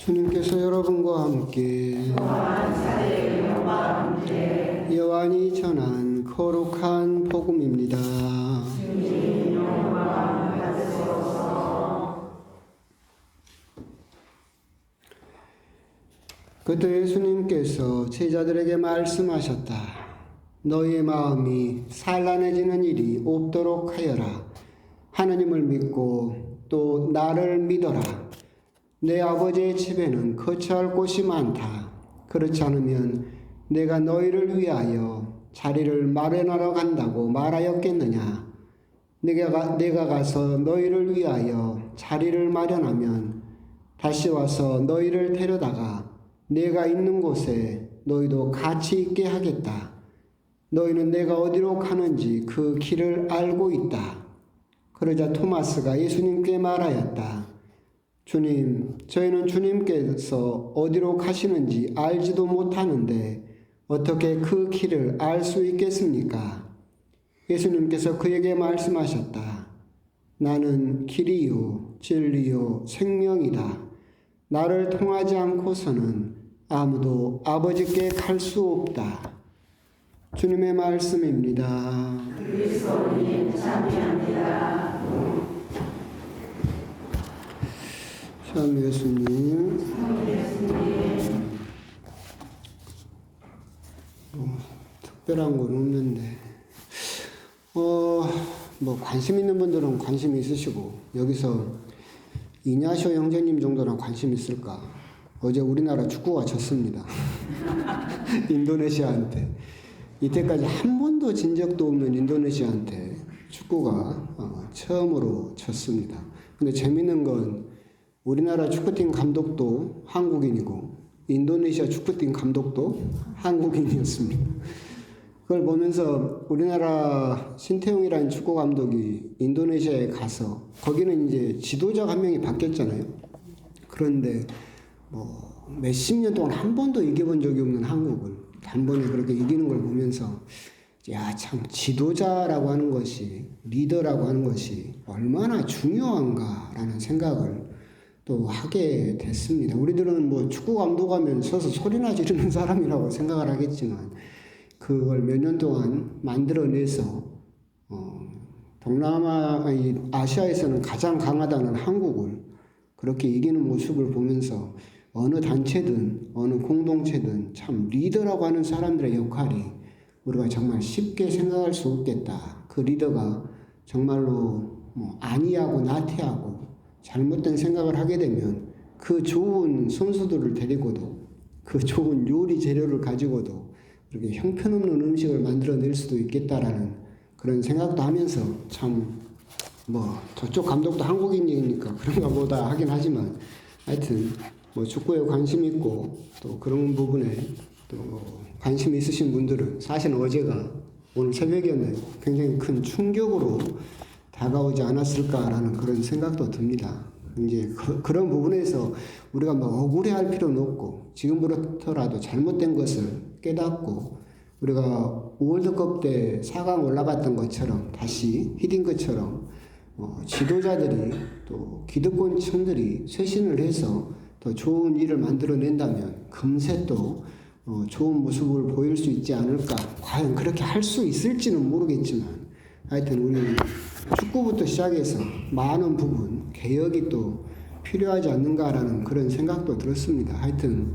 주님께서 여러분과 함께 요한이 전한 거룩한 복음입니다. 그때 예수님께서 제자들에게 말씀하셨다. 너희의 마음이 산란해지는 일이 없도록 하여라. 하느님을 믿고 또 나를 믿어라. 내 아버지의 집에는 거처할 곳이 많다. 그렇지 않으면 내가 너희를 위하여 자리를 마련하러 간다고 말하였겠느냐. 내가 가서 너희를 위하여 자리를 마련하면 다시 와서 너희를 데려다가 내가 있는 곳에 너희도 같이 있게 하겠다. 너희는 내가 어디로 가는지 그 길을 알고 있다. 그러자 토마스가 예수님께 말하였다. 주님, 저희는 주님께서 어디로 가시는지 알지도 못하는데 어떻게 그 길을 알 수 있겠습니까? 예수님께서 그에게 말씀하셨다. 나는 길이요, 진리요, 생명이다. 나를 통하지 않고서는 아무도 아버지께 갈 수 없다. 주님의 말씀입니다. 그리스도님 참여합니다. 참 예수님. 특별한 건 없는데 뭐 관심 있는 분들은 관심 있으시고 여기서 이냐쇼 형제님 정도나 관심 있을까? 어제 우리나라 축구가 졌습니다. 인도네시아한테. 이때까지 한 번도 진 적도 없는 인도네시아한테 축구가 처음으로 졌습니다. 근데 재밌는 건 우리나라 축구팀 감독도 한국인이고 인도네시아 축구팀 감독도 한국인이었습니다. 그걸 보면서 우리나라 신태용이라는 축구 감독이 인도네시아에 가서 거기는 이제 지도자가 한 명이 바뀌었잖아요. 그런데 뭐 몇십 년 동안 한 번도 이겨본 적이 없는 한국을 단번에 그렇게 이기는 걸 보면서 야, 참 지도자라고 하는 것이 리더라고 하는 것이 얼마나 중요한가라는 생각을 또 하게 됐습니다. 우리들은 뭐 축구 감독하면 서서 소리나 지르는 사람이라고 생각을 하겠지만 그걸 몇 년 동안 만들어내서 동남아, 아시아에서는 가장 강하다는 한국을 그렇게 이기는 모습을 보면서 어느 단체든 어느 공동체든 참 리더라고 하는 사람들의 역할이 우리가 정말 쉽게 생각할 수 없겠다. 그 리더가 정말로 뭐 안이하고 나태하고 잘못된 생각을 하게 되면 그 좋은 선수들을 데리고도 그 좋은 요리 재료를 가지고도 그렇게 형편없는 음식을 만들어낼 수도 있겠다라는 그런 생각도 하면서 참 뭐 저쪽 감독도 한국인이니까 그런가 보다 하긴 하지만 하여튼 뭐 축구에 관심 있고 또 그런 부분에 또 관심 있으신 분들은 사실 어제가 오늘 새벽에는 굉장히 큰 충격으로 다가오지 않았을까라는 그런 생각도 듭니다. 이제 그런 부분에서 우리가 뭐 억울해할 필요는 없고 지금부터라도 잘못된 것을 깨닫고 우리가 월드컵 때 4강 올라갔던 것처럼 다시 히딩 것처럼 지도자들이 또 기득권층들이 쇄신을 해서 더 좋은 일을 만들어낸다면 금세 또 좋은 모습을 보일 수 있지 않을까. 과연 그렇게 할 수 있을지는 모르겠지만 하여튼 우리 축구부터 시작해서 많은 부분 개혁이 또 필요하지 않는가라는 그런 생각도 들었습니다. 하여튼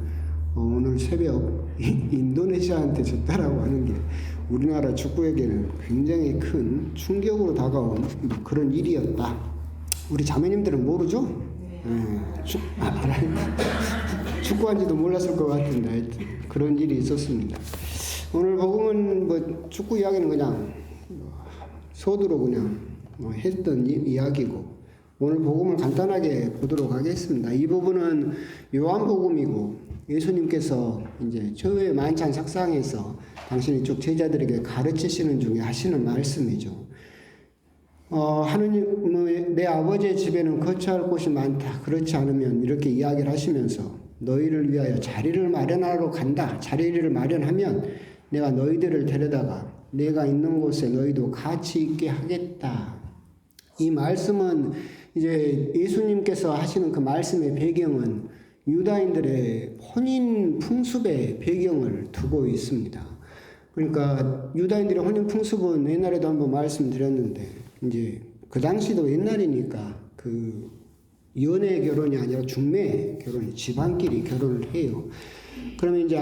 오늘 새벽 인도네시아한테 졌다라고 하는 게 우리나라 축구에게는 굉장히 큰 충격으로 다가온 그런 일이었다. 우리 자매님들은 모르죠? 축구한지도 몰랐을 것 같은데 하여튼 그런 일이 있었습니다. 오늘 복음은 뭐 축구 이야기는 그냥 소두로 그냥 했던 이야기고 오늘 복음을 간단하게 보도록 하겠습니다. 이 부분은 요한복음이고 예수님께서 이제 저의 만찬 석상에서 당신이 쭉 제자들에게 가르치시는 중에 하시는 말씀이죠. 하느님, 내 아버지의 집에는 거처할 곳이 많다. 그렇지 않으면 이렇게 이야기를 하시면서 너희를 위하여 자리를 마련하러 간다. 자리를 마련하면 내가 너희들을 데려다가 내가 있는 곳에 너희도 같이 있게 하겠다. 이 말씀은 이제 예수님께서 하시는 그 말씀의 배경은 유다인들의 혼인 풍습의 배경을 두고 있습니다. 그러니까 유다인들의 혼인 풍습은 옛날에도 한번 말씀드렸는데, 이제 그 당시도 옛날이니까 그 연애 결혼이 아니라 중매 결혼이 집안끼리 결혼을 해요. 그러면 이제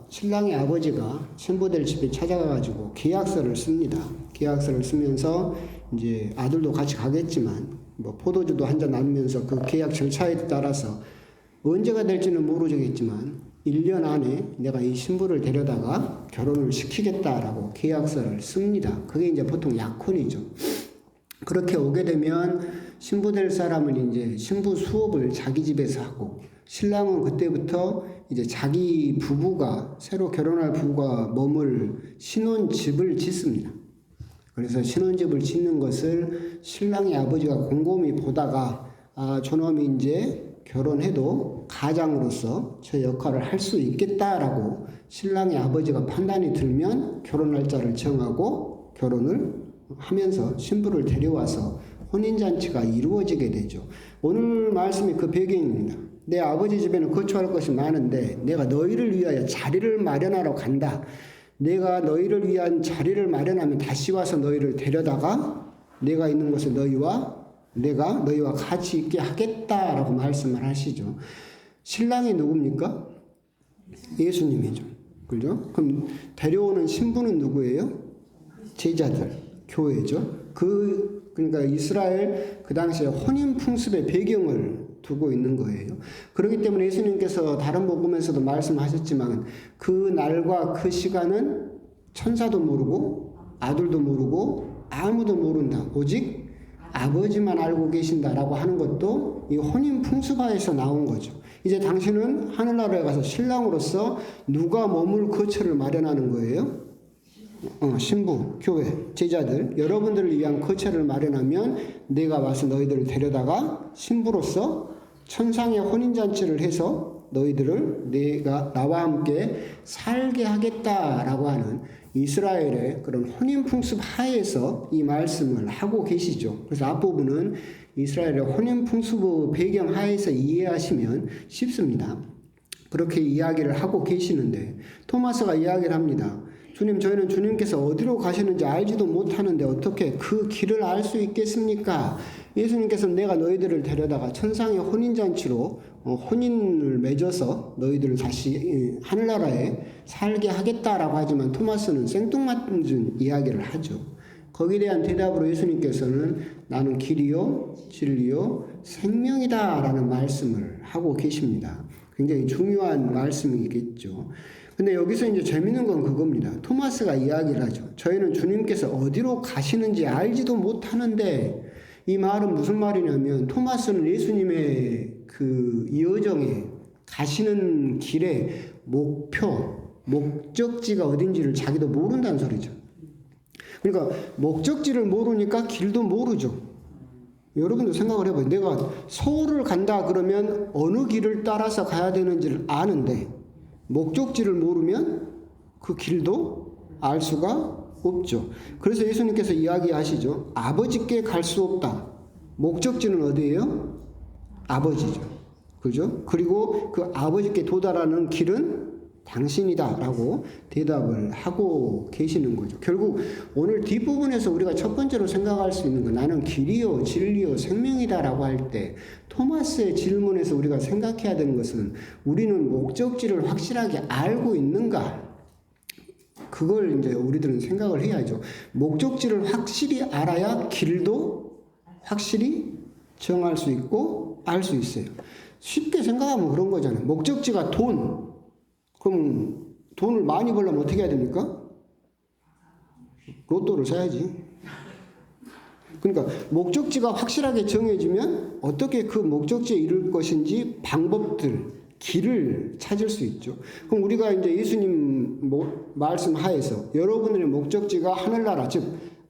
신랑의 아버지가 신부들 집에 찾아가가지고 계약서를 씁니다. 계약서를 쓰면서 이제 아들도 같이 가겠지만 뭐 포도주도 한잔 나누면서 그 계약 절차에 따라서 언제가 될지는 모르겠지만 1년 안에 내가 이 신부를 데려다가 결혼을 시키겠다라고 계약서를 씁니다. 그게 이제 보통 약혼이죠. 그렇게 오게 되면 신부 될 사람은 이제 신부 수업을 자기 집에서 하고, 신랑은 그때부터 이제 자기 부부가, 새로 결혼할 부부가 머물 신혼집을 짓습니다. 그래서 신혼집을 짓는 것을 신랑의 아버지가 곰곰이 보다가, 저놈이 이제 결혼해도 가장으로서 저 역할을 할 수 있겠다라고 신랑의 아버지가 판단이 들면 결혼 날짜를 정하고 결혼을 하면서 신부를 데려와서 혼인잔치가 이루어지게 되죠. 오늘 말씀이 그 배경입니다. 내 아버지 집에는 거처할 것이 많은데 내가 너희를 위하여 자리를 마련하러 간다. 내가 너희를 위한 자리를 마련하면 다시 와서 너희를 데려다가 내가 있는 곳에 내가 너희와 같이 있게 하겠다라고 말씀을 하시죠. 신랑이 누굽니까? 예수님이죠. 그죠? 그럼 데려오는 신부는 누구예요? 제자들, 교회죠. 그러니까 이스라엘 그 당시에 혼인 풍습의 배경을 두고 있는 거예요. 그렇기 때문에 예수님께서 다른 복음에서도 말씀하셨지만 그 날과 그 시간은 천사도 모르고 아들도 모르고 아무도 모른다. 오직 아버지만 알고 계신다라고 하는 것도 이 혼인 풍습하에서 나온 거죠. 이제 당신은 하늘나라에 가서 신랑으로서 누가 머물 거처를 마련하는 거예요? 신부, 교회, 제자들, 여러분들을 위한 거처를 마련하면 내가 와서 너희들을 데려다가 신부로서 천상의 혼인잔치를 해서 너희들을 나와 함께 살게 하겠다라고 하는 이스라엘의 그런 혼인 풍습 하에서 이 말씀을 하고 계시죠. 그래서 앞부분은 이스라엘의 혼인 풍습 배경 하에서 이해하시면 쉽습니다. 그렇게 이야기를 하고 계시는데 토마스가 이야기를 합니다. 주님, 저희는 주님께서 어디로 가시는지 알지도 못하는데 어떻게 그 길을 알 수 있겠습니까? 예수님께서는 내가 너희들을 데려다가 천상의 혼인잔치로 혼인을 맺어서 너희들을 다시 하늘나라에 살게 하겠다라고 하지만 토마스는 생뚱맞은 이야기를 하죠. 거기에 대한 대답으로 예수님께서는 나는 길이요 진리요 생명이다 라는 말씀을 하고 계십니다. 굉장히 중요한 말씀이겠죠. 근데 여기서 이제 재밌는 건 그겁니다. 토마스가 이야기를 하죠. 저희는 주님께서 어디로 가시는지 알지도 못하는데, 이 말은 무슨 말이냐면 토마스는 예수님의 그 여정에 가시는 길의 목적지가 어딘지를 자기도 모른다는 소리죠. 그러니까 목적지를 모르니까 길도 모르죠. 여러분도 생각을 해봐요. 내가 서울을 간다 그러면 어느 길을 따라서 가야 되는지를 아는데 목적지를 모르면 그 길도 알 수가 없죠. 그래서 예수님께서 이야기하시죠. 아버지께 갈 수 없다. 목적지는 어디예요? 아버지죠. 그죠? 그리고 그 아버지께 도달하는 길은 당신이다라고 대답을 하고 계시는 거죠. 결국 오늘 뒷부분에서 우리가 첫 번째로 생각할 수 있는 건 나는 길이요 진리요 생명이다라고 할 때 토마스의 질문에서 우리가 생각해야 되는 것은 우리는 목적지를 확실하게 알고 있는가? 그걸 이제 우리들은 생각을 해야죠. 목적지를 확실히 알아야 길도 확실히 정할 수 있고 알 수 있어요. 쉽게 생각하면 그런 거잖아요. 목적지가 돈. 그럼 돈을 많이 벌려면 어떻게 해야 됩니까? 로또를 사야지. 그러니까 목적지가 확실하게 정해지면 어떻게 그 목적지에 이룰 것인지 방법들, 길을 찾을 수 있죠. 그럼 우리가 이제 예수님 말씀 하에서 여러분들의 목적지가 하늘나라, 즉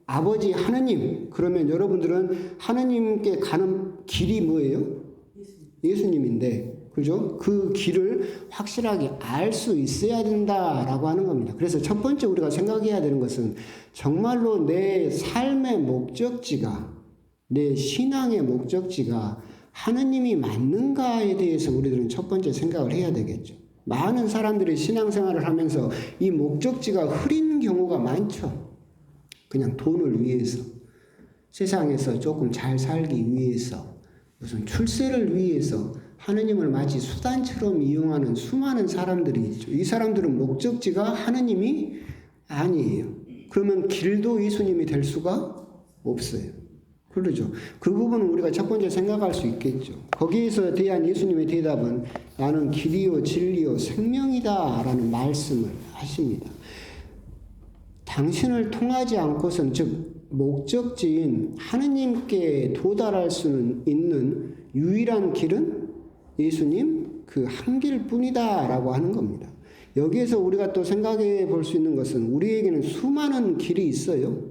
아버지 하느님, 그러면 여러분들은 하느님께 가는 길이 뭐예요? 예수님인데, 그죠? 그 길을 확실하게 알 수 있어야 된다라고 하는 겁니다. 그래서 첫 번째 우리가 생각해야 되는 것은 정말로 내 삶의 목적지가, 내 신앙의 목적지가 하느님이 맞는가에 대해서 우리들은 첫 번째 생각을 해야 되겠죠. 많은 사람들이 신앙생활을 하면서 이 목적지가 흐린 경우가 많죠. 그냥 돈을 위해서, 세상에서 조금 잘 살기 위해서, 무슨 출세를 위해서 하느님을 마치 수단처럼 이용하는 수많은 사람들이 있죠. 이 사람들은 목적지가 하느님이 아니에요. 그러면 길도 예수님이 될 수가 없어요. 그러죠. 그 부분은 우리가 첫 번째 생각할 수 있겠죠. 거기에서 대한 예수님의 대답은 나는 길이요 진리요 생명이다 라는 말씀을 하십니다. 당신을 통하지 않고선, 즉 목적지인 하느님께 도달할 수는 있는 유일한 길은 예수님 그 한 길뿐이다 라고 하는 겁니다. 여기에서 우리가 또 생각해 볼 수 있는 것은 우리에게는 수많은 길이 있어요.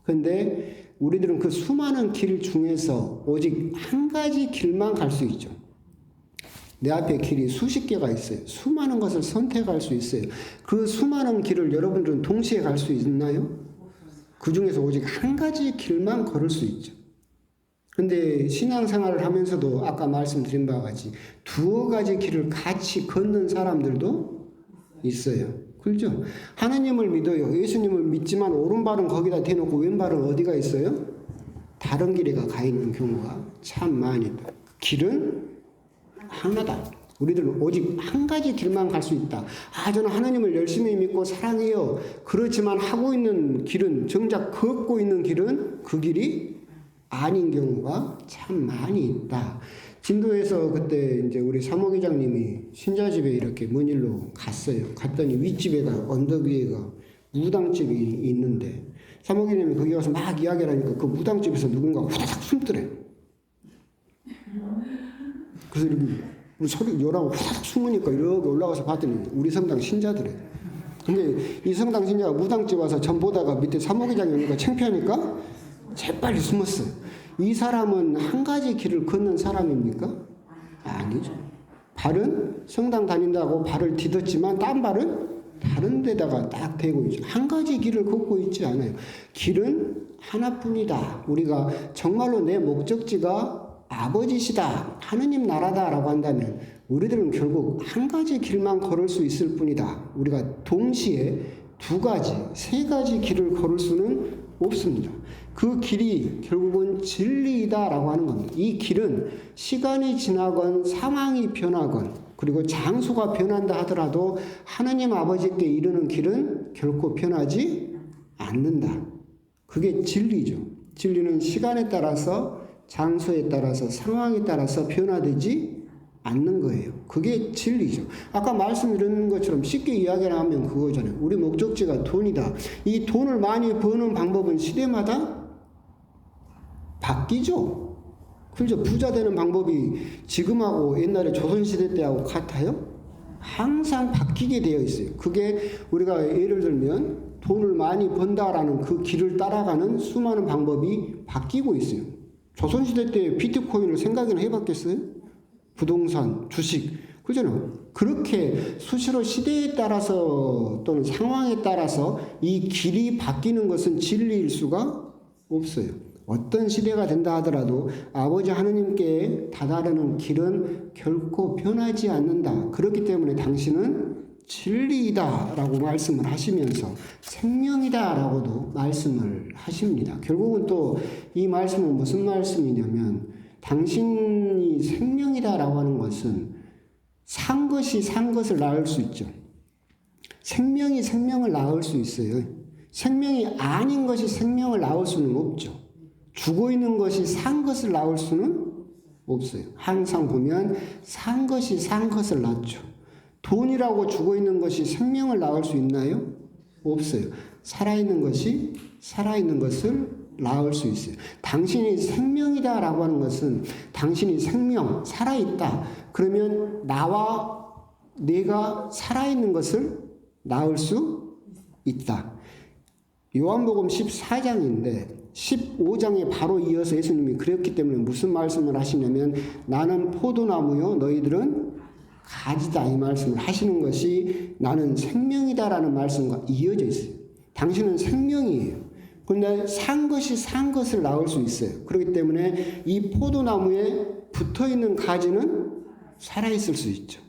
그런데 우리들은 그 수많은 길 중에서 오직 한 가지 길만 갈 수 있죠. 내 앞에 길이 수십 개가 있어요. 수많은 것을 선택할 수 있어요. 그 수많은 길을 여러분들은 동시에 갈 수 있나요? 그 중에서 오직 한 가지 길만 걸을 수 있죠. 근데 신앙생활을 하면서도 아까 말씀드린 바와 같이 두어 가지 길을 같이 걷는 사람들도 있어요. 그렇죠? 하나님을 믿어요. 예수님을 믿지만 오른발은 거기다 대놓고 왼발은 어디가 있어요? 다른 길에 가 있는 경우가 참 많이 있다. 길은 하나다. 우리들은 오직 한 가지 길만 갈 수 있다. 저는 하나님을 열심히 믿고 사랑해요. 그렇지만 하고 있는 길은, 정작 걷고 있는 길은 그 길이 아닌 경우가 참 많이 있다. 진도에서 그때 이제 우리 사모회장님이 신자집에 이렇게 먼 일로 갔어요. 갔더니 윗집에가, 언덕 위에가 무당집이 있는데 사모회장님이 거기 가서 막 이야기를 하니까 그 무당집에서 누군가 후다닥 숨더래. 그래서 이렇게 우리 소리 요라고 후다닥 숨으니까 이렇게 올라가서 봤더니 우리 성당 신자들에. 근데 이 성당 신자가 무당집 와서 전 보다가 밑에 사모회장이 오니까 창피하니까 재빨리 숨었어요. 이 사람은 한 가지 길을 걷는 사람입니까? 아니죠. 발은 성당 다닌다고 발을 디뎠지만 딴 발은 다른 데다가 딱 대고 있죠. 한 가지 길을 걷고 있지 않아요. 길은 하나뿐이다. 우리가 정말로 내 목적지가 아버지시다, 하느님 나라다라고 한다면 우리들은 결국 한 가지 길만 걸을 수 있을 뿐이다. 우리가 동시에 두 가지, 세 가지 길을 걸을 수는 없습니다. 그 길이 결국은 진리이다라고 하는 겁니다. 이 길은 시간이 지나건 상황이 변하건 그리고 장소가 변한다 하더라도 하느님 아버지께 이르는 길은 결코 변하지 않는다. 그게 진리죠. 진리는 시간에 따라서, 장소에 따라서, 상황에 따라서 변화되지 않는 거예요. 그게 진리죠. 아까 말씀드린 것처럼 쉽게 이야기를 하면 그거잖아요. 우리 목적지가 돈이다. 이 돈을 많이 버는 방법은 시대마다 바뀌죠. 그렇죠. 부자 되는 방법이 지금하고 옛날에 조선시대 때하고 같아요? 항상 바뀌게 되어 있어요. 그게 우리가 예를 들면 돈을 많이 번다라는 그 길을 따라가는 수많은 방법이 바뀌고 있어요. 조선시대 때 비트코인을 생각이나 해봤겠어요? 부동산, 주식, 그잖아요. 그렇게 수시로 시대에 따라서 또는 상황에 따라서 이 길이 바뀌는 것은 진리일 수가 없어요. 어떤 시대가 된다 하더라도 아버지 하느님께 다다르는 길은 결코 변하지 않는다. 그렇기 때문에 당신은 진리이다 라고 말씀을 하시면서 생명이다 라고도 말씀을 하십니다. 결국은 또 이 말씀은 무슨 말씀이냐면 당신이 생명이다 라고 하는 것은 산 것이 산 것을 낳을 수 있죠. 생명이 생명을 낳을 수 있어요. 생명이 아닌 것이 생명을 낳을 수는 없죠. 죽어 있는 것이 산 것을 낳을 수는 없어요. 항상 보면 산 것이 산 것을 낳죠. 돈이라고 죽어 있는 것이 생명을 낳을 수 있나요? 없어요. 살아있는 것이 살아있는 것을 낳을 수 있어요. 당신이 생명이다라고 하는 것은 당신이 생명, 살아있다. 그러면 나와 내가 살아있는 것을 낳을 수 있다. 요한복음 14장인데 15장에 바로 이어서 예수님이 그랬기 때문에 무슨 말씀을 하시냐면 나는 포도나무요 너희들은 가지다 이 말씀을 하시는 것이 나는 생명이다라는 말씀과 이어져 있어요. 당신은 생명이에요. 그런데 산 것이 산 것을 낳을 수 있어요. 그렇기 때문에 이 포도나무에 붙어있는 가지는 살아있을 수 있죠.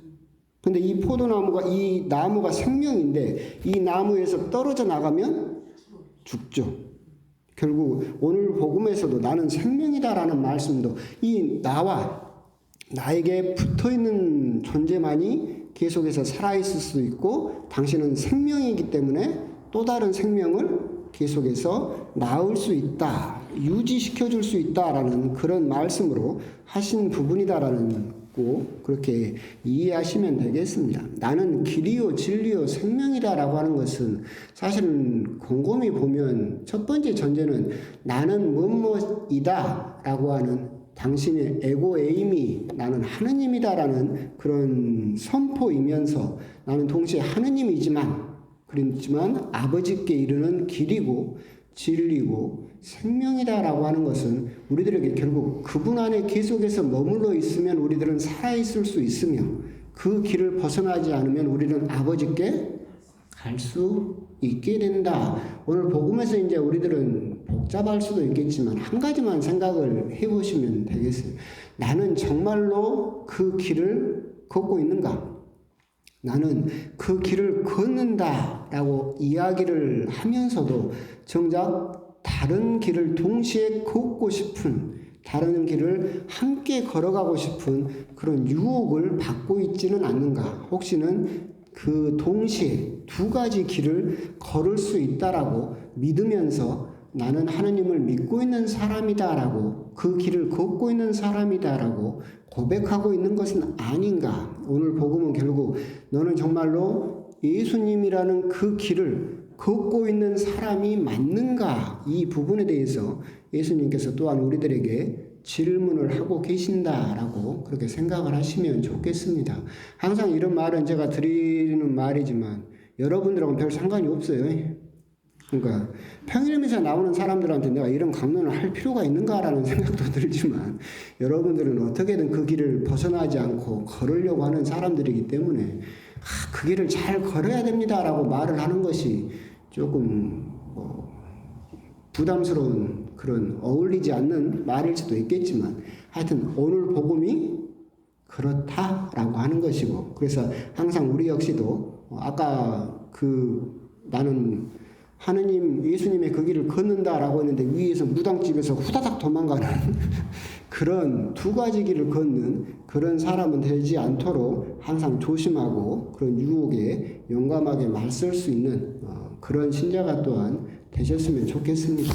근데 이 포도나무가, 이 나무가 생명인데 이 나무에서 떨어져 나가면 죽죠. 결국 오늘 복음에서도 나는 생명이다라는 말씀도 이 나와 나에게 붙어있는 존재만이 계속해서 살아있을 수 있고 당신은 생명이기 때문에 또 다른 생명을 계속해서 낳을 수 있다, 유지시켜줄 수 있다라는 그런 말씀으로 하신 부분이다라는 꼭 그렇게 이해하시면 되겠습니다. 나는 길이요 진리요 생명이다라고 하는 것은 사실은 곰곰이 보면 첫 번째 전제는 나는 뭐뭐이다라고 하는 당신의 에고 에임이 나는 하느님이다라는 그런 선포이면서 나는 동시에 하느님이지만 그렇지만 아버지께 이르는 길이고 진리고 생명이다라고 하는 것은 우리들에게 결국 그분 안에 계속해서 머물러 있으면 우리들은 살아있을 수 있으며 그 길을 벗어나지 않으면 우리는 아버지께 갈 수 있게 된다. 오늘 복음에서 이제 우리들은 복잡할 수도 있겠지만 한 가지만 생각을 해보시면 되겠어요. 나는 정말로 그 길을 걷고 있는가? 나는 그 길을 걷는다라고 이야기를 하면서도 정작 다른 길을 동시에 걷고 싶은, 다른 길을 함께 걸어가고 싶은 그런 유혹을 받고 있지는 않는가? 혹시는 그 동시에 두 가지 길을 걸을 수 있다라고 믿으면서 나는 하느님을 믿고 있는 사람이다라고 그 길을 걷고 있는 사람이다라고 고백하고 있는 것은 아닌가? 오늘 복음은 결국 너는 정말로 예수님이라는 그 길을 걷고 있는 사람이 맞는가? 이 부분에 대해서 예수님께서 또한 우리들에게 질문을 하고 계신다라고 그렇게 생각을 하시면 좋겠습니다. 항상 이런 말은 제가 드리는 말이지만 여러분들하고는 별 상관이 없어요. 그러니까 평일미사 나오는 사람들한테 내가 이런 강론을 할 필요가 있는가라는 생각도 들지만 여러분들은 어떻게든 그 길을 벗어나지 않고 걸으려고 하는 사람들이기 때문에 그 길을 잘 걸어야 됩니다라고 말을 하는 것이 조금 부담스러운 그런 어울리지 않는 말일 수도 있겠지만 하여튼 오늘 복음이 그렇다라고 하는 것이고 그래서 항상 우리 역시도 아까 나는 하느님 예수님의 그 길을 걷는다라고 했는데 위에서 무당집에서 후다닥 도망가는 그런 두 가지 길을 걷는 그런 사람은 되지 않도록 항상 조심하고 그런 유혹에 용감하게 맞설 수 있는 그런 신자가 또한 되셨으면 좋겠습니다.